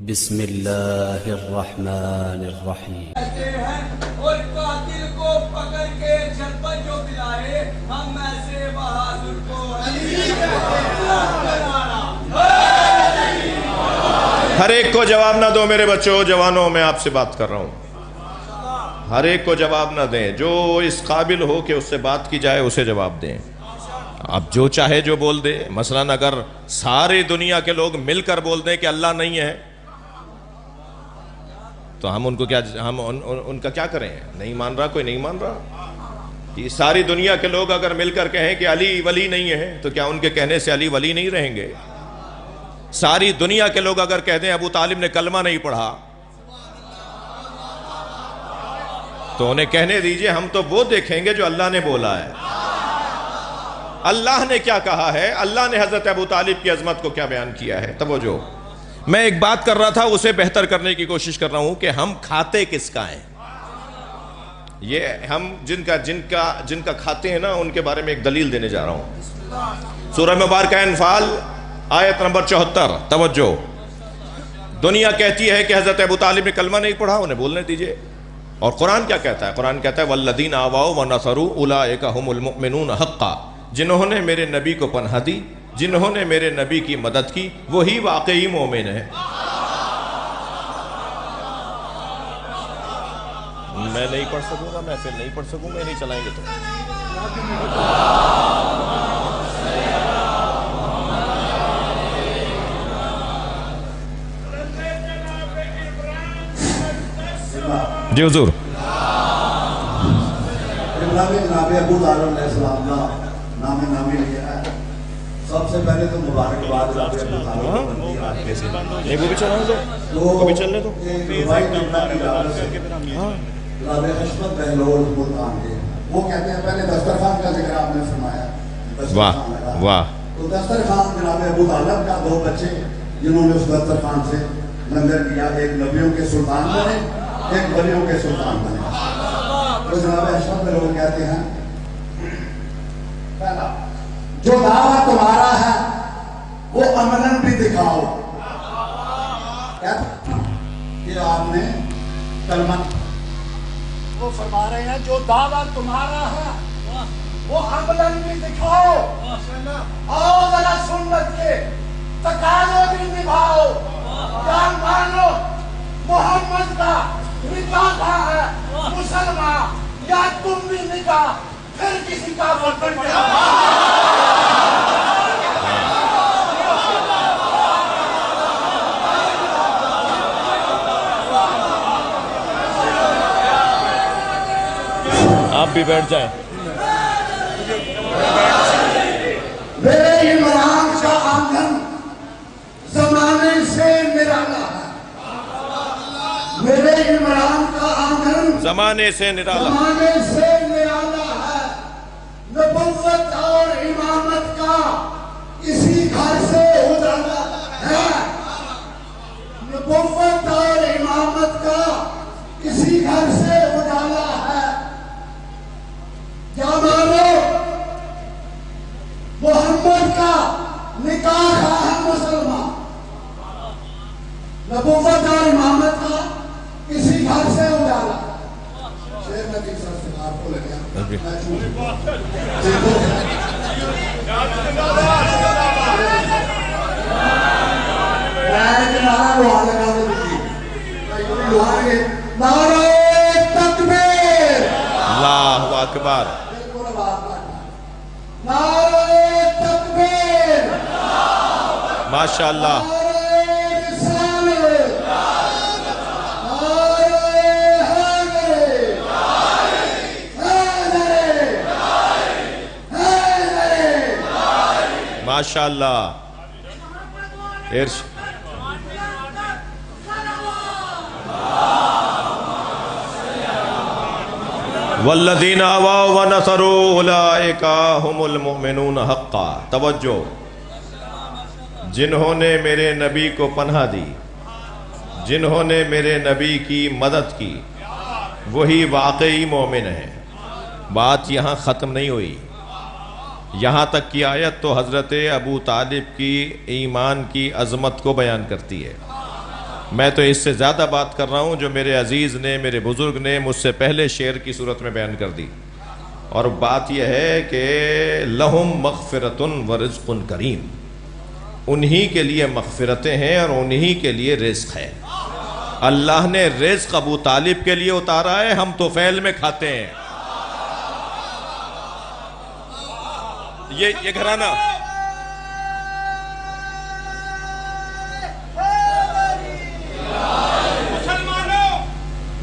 بسم اللہ الرحمن الرحیم۔ اور قاتل کو پکڑ کے جلپن جو پلائے، ہم ایسے بہادر کو ہر ایک کو جواب نہ دو میرے بچوں، جوانوں میں آپ سے بات کر رہا ہوں، ہر ایک کو جواب نہ دیں، جو اس قابل ہو کہ اس سے بات کی جائے اسے جواب دیں۔ اب جو چاہے جو بول دے، مثلا اگر ساری دنیا کے لوگ مل کر بول دیں کہ اللہ نہیں ہے تو ہم ان کو ان کا کیا کریں؟ نہیں مان رہا کوئی، نہیں مان رہا۔ یہ ساری دنیا کے لوگ اگر مل کر کہیں کہ علی ولی نہیں ہے تو کیا ان کے کہنے سے علی ولی نہیں رہیں گے؟ ساری دنیا کے لوگ اگر کہہ دیں ابو طالب نے کلمہ نہیں پڑھا تو انہیں کہنے دیجئے، ہم تو وہ دیکھیں گے جو اللہ نے بولا ہے۔ اللہ نے کیا کہا ہے، اللہ نے حضرت ابو طالب کی عظمت کو کیا بیان کیا ہے۔ توجہ، میں ایک بات کر رہا تھا، اسے بہتر کرنے کی کوشش کر رہا ہوں کہ ہم کھاتے کس کا ہیں۔ یہ ہم جن کا کھاتے ہیں نا، ان کے بارے میں ایک دلیل دینے جا رہا ہوں۔ سورہ مبارکہ انفال آیت نمبر 74، توجہ۔ دنیا کہتی ہے کہ حضرت ابو طالب نے کلمہ نہیں پڑھا، انہیں بولنے دیجئے۔ اور قرآن کیا کہتا ہے؟ قرآن کہتا ہے وَالَّذِينَ آوَوْا وَنَصَرُوا أُولَئِكَ هُمُ الْمُؤْمِنُونَ حَقًّا، جنہوں نے میرے نبی کو پناہ دی، جنہوں نے میرے نبی کی مدد کی، وہی واقعی مومن ہے۔ میں نہیں پڑھ سکوں گا، میں پھر نہیں پڑھ سکوں گا، نہیں چلائیں گے تو جی حضور۔ جناب ابو طالب علیہ السلام کا نامی لیا ہے۔ سب سے پہلے تو مبارکباد جناب ابو طالب نہیں، وہ بھی چلانے دو، وہ بھی چلنے دو۔ جناب حشمت بہلول ملتان کے، وہ کہتے ہیں پہلے دسترخوان کا ذکر آپ نے فرمایا، واہ واہ۔ تو دسترخوان جناب ابو طالب کا، دو بچے جنہوں نے اس دسترخوان سے لنگر کیا، ایک نبیوں کے سلطان بنے، ایک ولیوں کے سلطان بنے۔ تو جناب حشمت بہلول کہتے ہیں پہلا، جو دعویٰ تمہارا ہے وہ عملاً بھی دکھاؤ۔ کہ آپ نے کلمہ، وہ فرما رہے ہیں جو دعویٰ تمہارا ہے وہ عملاً بھی دکھاؤ، اور ذرا سنت کے تقاضے بھی نبھاؤ۔ جان مانو محمد کا نکاح ہے مسلمان، یا تم بھی نکاح پھر کسی کا برتن کے آپ بھی بیٹھ جائیں۔ میرے عمران کا آنگن زمانے سے نرالا ہے، میرے عمران کا آنگن زمانے سے نرالا ہے، نبوت اور امامت کا اسی گھر سے اجالا ہے، نبوت اور امامت کا اسی گھر سے اجالا ہے۔ کیا مانو محمد کا نکاح ہے مسلمان، نبوت اور امامت کا اسی گھر سے اجالا۔ شیر نبی صلی اللہ علیہ وسلم کو لگیا نعرہ تکبیر، اللہ اکبر، نعرہ تکبیر، ماشاءاللہ۔ ماشاءاللہ۔ والذین آووا ونصروا اولئک هم المؤمنون حقا۔ توجہ، جنہوں نے میرے نبی کو پناہ دی، جنہوں نے میرے نبی کی مدد کی، وہی واقعی مومن ہے۔ بات یہاں ختم نہیں ہوئی، یہاں تک کی آیت تو حضرت ابو طالب کی ایمان کی عظمت کو بیان کرتی ہے۔ میں تو اس سے زیادہ بات کر رہا ہوں جو میرے عزیز نے، میرے بزرگ نے مجھ سے پہلے شعر کی صورت میں بیان کر دی، اور بات یہ ہے کہ لہم مغفرۃ ورزق کریم، انہی کے لیے مغفرتیں ہیں اور انہی کے لیے رزق ہے۔ اللہ نے رزق ابو طالب کے لیے اتارا ہے، ہم طفیل میں کھاتے ہیں۔ یہ گھرانہ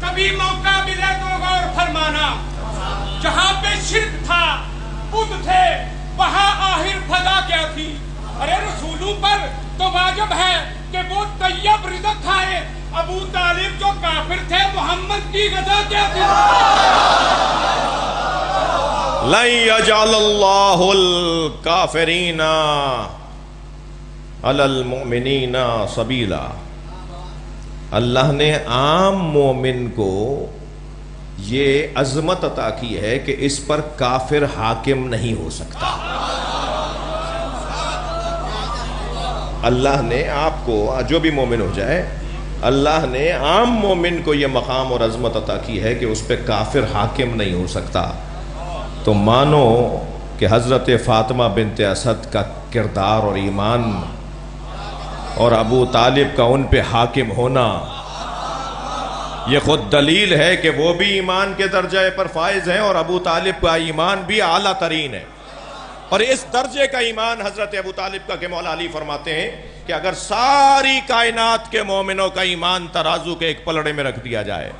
کبھی موقع ملے تو غور فرمانا، جہاں پہ شرک تھا، بت تھے، وہاں آخر فضا کیا تھی؟ ارے رسولوں پر تو واجب ہے کہ وہ طیب رزق کھائے، ابو طالب جو کافر تھے محمد کی غذا کیا تھی؟ لَن يَجْعَلَ اللَّهُ الْكَافِرِينَ عَلَى الْمُؤْمِنِينَ سَبِيلًا، اللہ نے عام مومن کو یہ عظمت عطا کی ہے کہ اس پر کافر حاکم نہیں ہو سکتا۔ اللہ نے آپ کو، جو بھی مومن ہو جائے، اللہ نے عام مومن کو یہ مقام اور عظمت عطا کی ہے کہ اس پہ کافر حاکم نہیں ہو سکتا۔ تو مانو کہ حضرت فاطمہ بنت اسد کا کردار اور ایمان اور ابو طالب کا ان پہ حاکم ہونا، یہ خود دلیل ہے کہ وہ بھی ایمان کے درجے پر فائز ہیں اور ابو طالب کا ایمان بھی اعلیٰ ترین ہے۔ اور اس درجے کا ایمان حضرت ابو طالب کا کہ مولا علی فرماتے ہیں کہ اگر ساری کائنات کے مومنوں کا ایمان ترازو کے ایک پلڑے میں رکھ دیا جائے،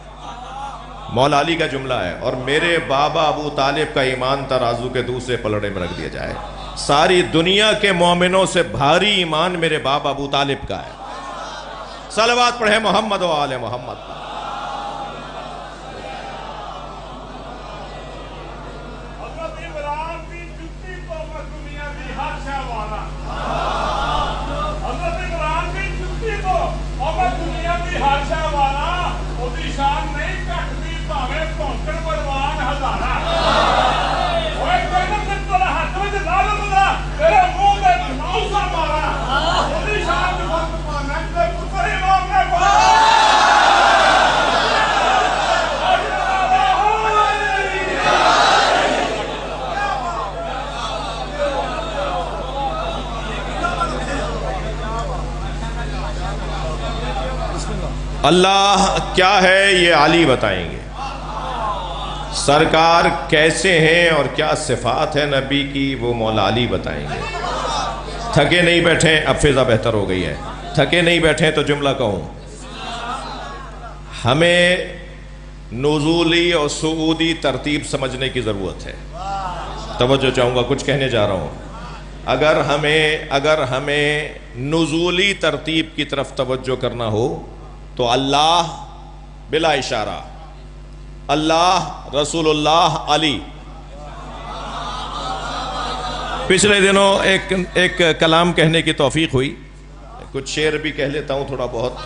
مولا علی کا جملہ ہے، اور میرے بابا ابو طالب کا ایمان ترازو کے دوسرے پلڑے میں رکھ دیا جائے، ساری دنیا کے مومنوں سے بھاری ایمان میرے باپ ابو طالب کا ہے۔ صلوات پڑھیں محمد و آل محمد۔ حضرت عمران کی جتی تو میں دنیا کی ہر شے والا، حضرت عمران کی جتی تو میں دنیا کی ہر شے والا، وہی شان نہیں کٹتی بھاویں پونکڑ پروان ہزارہ۔ اوے کوئی نہ تیرا ہاتھ میں ظالم دا تیرے منہ تے نوسا مارا، وہی شان دی وقت پانا تے پتر امام نے اللہ کیا ہے یہ علی بتائیں گے، سرکار کیسے ہیں اور کیا صفات ہے نبی کی وہ مولا علی بتائیں گے۔ تھکے نہیں بیٹھیں، اب فضا بہتر ہو گئی ہے، تھکے نہیں بیٹھیں تو جملہ کہوں، ہمیں نزولی اور صعودی ترتیب سمجھنے کی ضرورت ہے۔ توجہ چاہوں گا، کچھ کہنے جا رہا ہوں۔ اگر ہمیں نزولی ترتیب کی طرف توجہ کرنا ہو تو اللہ بلا اشارہ، اللہ، رسول اللہ، علی۔ پچھلے دنوں ایک کلام کہنے کی توفیق ہوئی، کچھ شعر بھی کہہ لیتا ہوں تھوڑا بہت،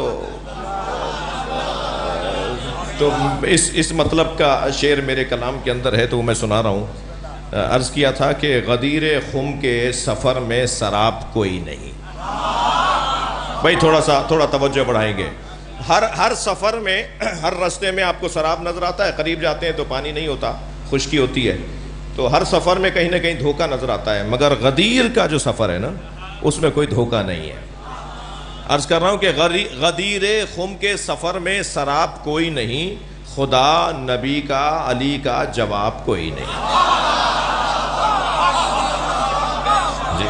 تو اس مطلب کا شعر میرے کلام کے اندر ہے تو وہ میں سنا رہا ہوں۔ عرض کیا تھا کہ غدیر خم کے سفر میں سراب کوئی نہیں۔ بھائی تھوڑا توجہ بڑھائیں گے۔ ہر سفر میں، ہر راستے میں آپ کو سراب نظر آتا ہے، قریب جاتے ہیں تو پانی نہیں ہوتا، خشکی ہوتی ہے، تو ہر سفر میں کہیں نہ کہیں دھوکہ نظر آتا ہے، مگر غدیر کا جو سفر ہے نا اس میں کوئی دھوکہ نہیں ہے۔ عرض کر رہا ہوں کہ غدیر خم کے سفر میں سراب کوئی نہیں، خدا، نبی کا، علی کا جواب کوئی نہیں۔ جی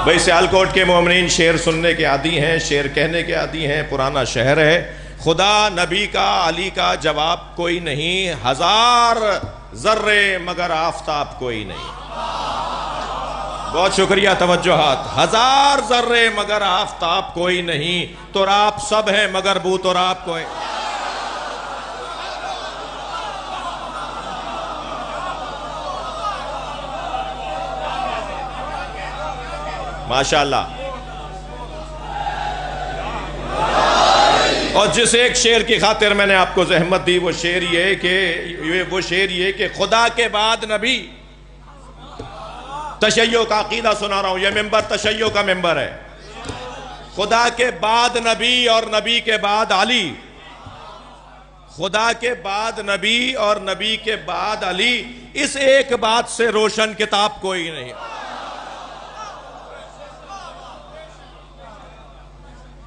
بھائی، سیالکوٹ کے مومنین شعر سننے کے عادی ہیں، شعر کہنے کے عادی ہیں، پرانا شہر ہے۔ خدا، نبی کا، علی کا جواب کوئی نہیں، ہزار ذرے مگر آفتاب کوئی نہیں۔ بہت شکریہ، توجہات۔ ہزار ذرے مگر آفتاب کوئی نہیں، تو آپ سب ہیں مگر بو تو آپ کوئی۔ ماشاءاللہ۔ اور جس ایک شعر کی خاطر میں نے آپ کو زحمت دی، وہ شعر یہ کہ خدا کے بعد نبی۔ تشیع کا عقیدہ سنا رہا ہوں، یہ ممبر تشیع کا ممبر ہے۔ خدا کے بعد نبی اور نبی کے بعد علی، خدا کے بعد نبی اور نبی کے بعد علی، اس ایک بات سے روشن کتاب کوئی نہیں۔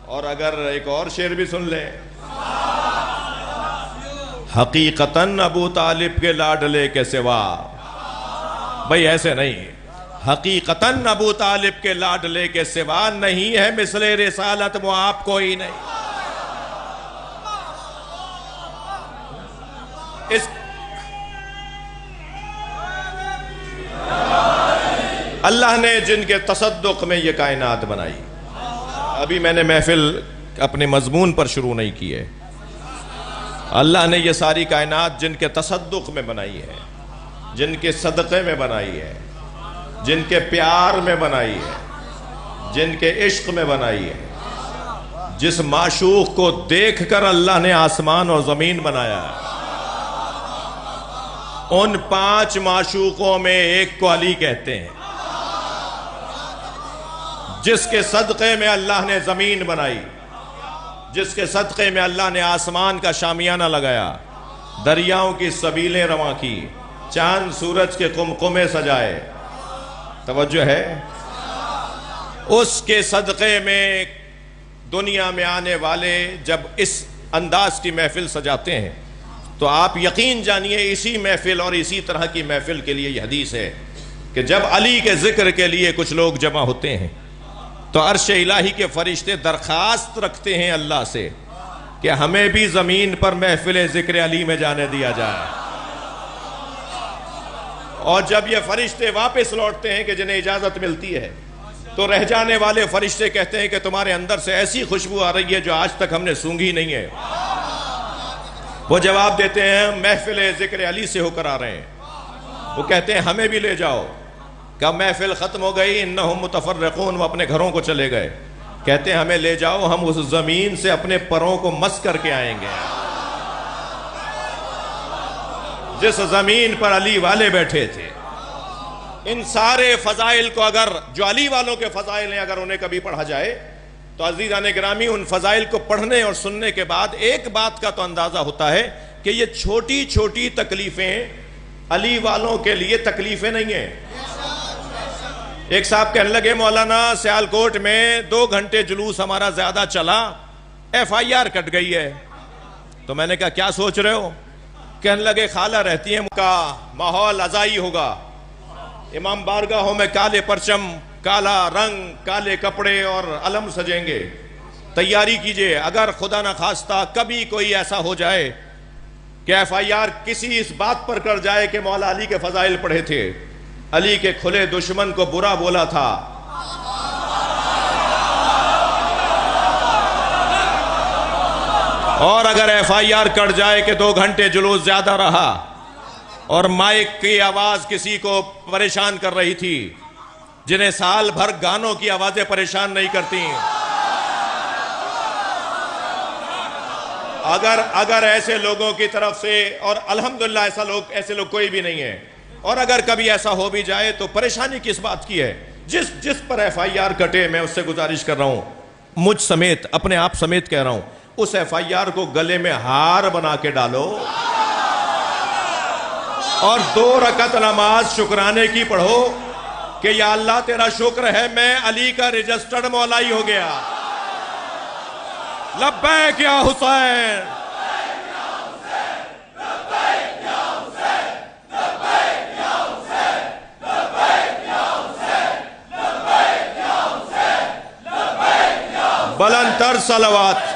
اور اگر ایک اور شعر بھی سن لیں، حقیقتاً ابو طالب کے لاڈلے کے سوا، بھئی ایسے نہیں، حقیقتاً ابو طالب کے لاڈلے کے سوا نہیں ہے مثل رسالت معاب کوئی نہیں۔ اللہ نے جن کے تصدق میں یہ کائنات بنائی، ابھی میں نے محفل اپنے مضمون پر شروع نہیں کی ہے، اللہ نے یہ ساری کائنات جن کے تصدق میں بنائی ہے، جن کے صدقے میں بنائی ہے، جن کے پیار میں بنائی ہے، جن کے عشق میں بنائی ہے، جس معشوق کو دیکھ کر اللہ نے آسمان اور زمین بنایا ہے، ان 5 معشوقوں میں ایک کو علی کہتے ہیں، جس کے صدقے میں اللہ نے زمین بنائی، جس کے صدقے میں اللہ نے آسمان کا شامیانہ لگایا، دریاؤں کی سبیلیں رواں کی، چاند سورج کے قمقمے سجائے، توجہ ہے، اس کے صدقے میں دنیا میں آنے والے جب اس انداز کی محفل سجاتے ہیں تو آپ یقین جانیے اسی محفل اور اسی طرح کی محفل کے لیے یہ حدیث ہے کہ جب علی کے ذکر کے لیے کچھ لوگ جمع ہوتے ہیں تو عرش الہی کے فرشتے درخواست رکھتے ہیں اللہ سے کہ ہمیں بھی زمین پر محفل ذکر علی میں جانے دیا جائے، اور جب یہ فرشتے واپس لوٹتے ہیں کہ جنہیں اجازت ملتی ہے تو رہ جانے والے فرشتے کہتے ہیں کہ تمہارے اندر سے ایسی خوشبو آ رہی ہے جو آج تک ہم نے سونگھی نہیں ہے۔ وہ جواب دیتے ہیں محفل ذکر علی سے ہو کر آ رہے ہیں۔ وہ کہتے ہیں ہمیں بھی لے جاؤ، کہ محفل ختم ہو گئی، انہم متفرقون، وہ اپنے گھروں کو چلے گئے، کہتے ہیں ہمیں لے جاؤ، ہم اس زمین سے اپنے پروں کو مس کر کے آئیں گے، جس زمین پر علی والے بیٹھے تھے۔ ان سارے فضائل کو اگر جو علی والوں کے فضائل ہیں اگر انہیں کبھی پڑھا جائے تو عزیزان گرامی ان فضائل کو پڑھنے اور سننے کے بعد ایک بات کا تو اندازہ ہوتا ہے کہ یہ چھوٹی چھوٹی تکلیفیں علی والوں کے لیے تکلیفیں نہیں ہیں۔ ایک صاحب کہنے لگے مولانا سیالکوٹ میں 2 گھنٹے جلوس ہمارا زیادہ چلا، FIR کٹ گئی ہے۔ تو میں نے کہا کیا سوچ رہے ہو؟ کہنے لگے خالہ رہتی ہیں کا ماحول ازائی ہوگا، امام بارگاہوں میں کالے پرچم، کالا رنگ، کالے کپڑے اور علم سجیں گے، تیاری کیجئے، اگر خدا نہ خواستہ کبھی کوئی ایسا ہو جائے کہ FIR کسی اس بات پر کر جائے کہ مولا علی کے فضائل پڑھے تھے، علی کے کھلے دشمن کو برا بولا تھا، اور اگر FIR کٹ جائے کہ 2 گھنٹے جلوس زیادہ رہا اور مائک کی آواز کسی کو پریشان کر رہی تھی، جنہیں سال بھر گانوں کی آوازیں پریشان نہیں کرتی، اگر ایسے لوگوں کی طرف سے، اور الحمدللہ ایسے لوگ کوئی بھی نہیں ہے، اور اگر کبھی ایسا ہو بھی جائے تو پریشانی کس بات کی ہے؟ جس پر FIR کٹے، میں اس سے گزارش کر رہا ہوں، مجھ سمیت، اپنے آپ سمیت کہہ رہا ہوں، اس FIR کو گلے میں ہار بنا کے ڈالو اور 2 رکعت نماز شکرانے کی پڑھو کہ یا اللہ تیرا شکر ہے میں علی کا رجسٹرڈ مولائی ہو گیا، لبیک یا حسین، بلند تر صلوات۔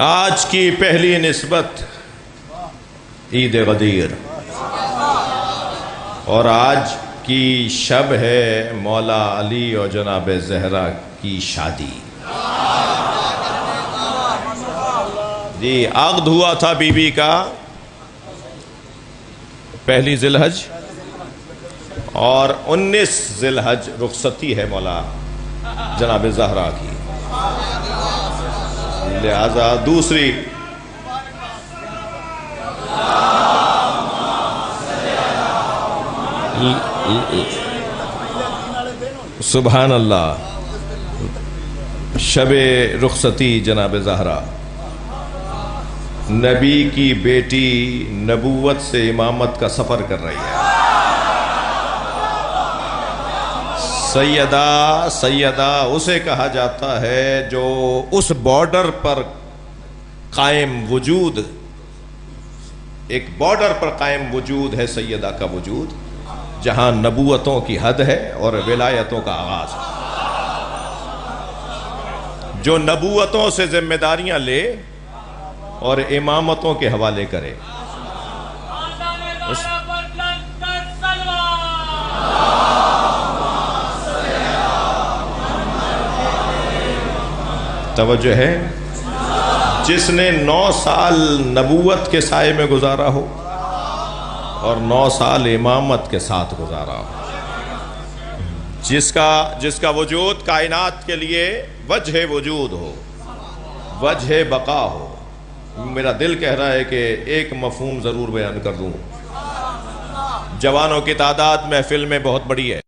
آج کی پہلی نسبت عید غدیر، اور آج کی شب ہے مولا علی اور جناب زہرا کی شادی۔ جی عقد ہوا تھا بیوی کا پہلی ذی الحج اور 19 ذی الحج رخصتی ہے مولا جناب زہرا کی، لہذا دوسری سبحان اللہ شب رخصتی جناب زہرا، نبی کی بیٹی نبوت سے امامت کا سفر کر رہی ہے۔ سیدہ اسے کہا جاتا ہے جو اس بارڈر پر قائم وجود، ایک بارڈر پر قائم وجود ہے سیدہ کا وجود، جہاں نبوتوں کی حد ہے اور ولایتوں کا آغاز ہے، جو نبوتوں سے ذمہ داریاں لے اور امامتوں کے حوالے کرے۔ توجہ ہے، جس نے 9 سال نبوت کے سائے میں گزارا ہو اور 9 سال امامت کے ساتھ گزارا ہو، جس کا وجود کائنات کے لیے وجہ وجود ہو، وجہ بقا ہو۔ میرا دل کہہ رہا ہے کہ ایک مفہوم ضرور بیان کر دوں۔ جوانوں کی تعداد محفل میں بہت بڑی ہے،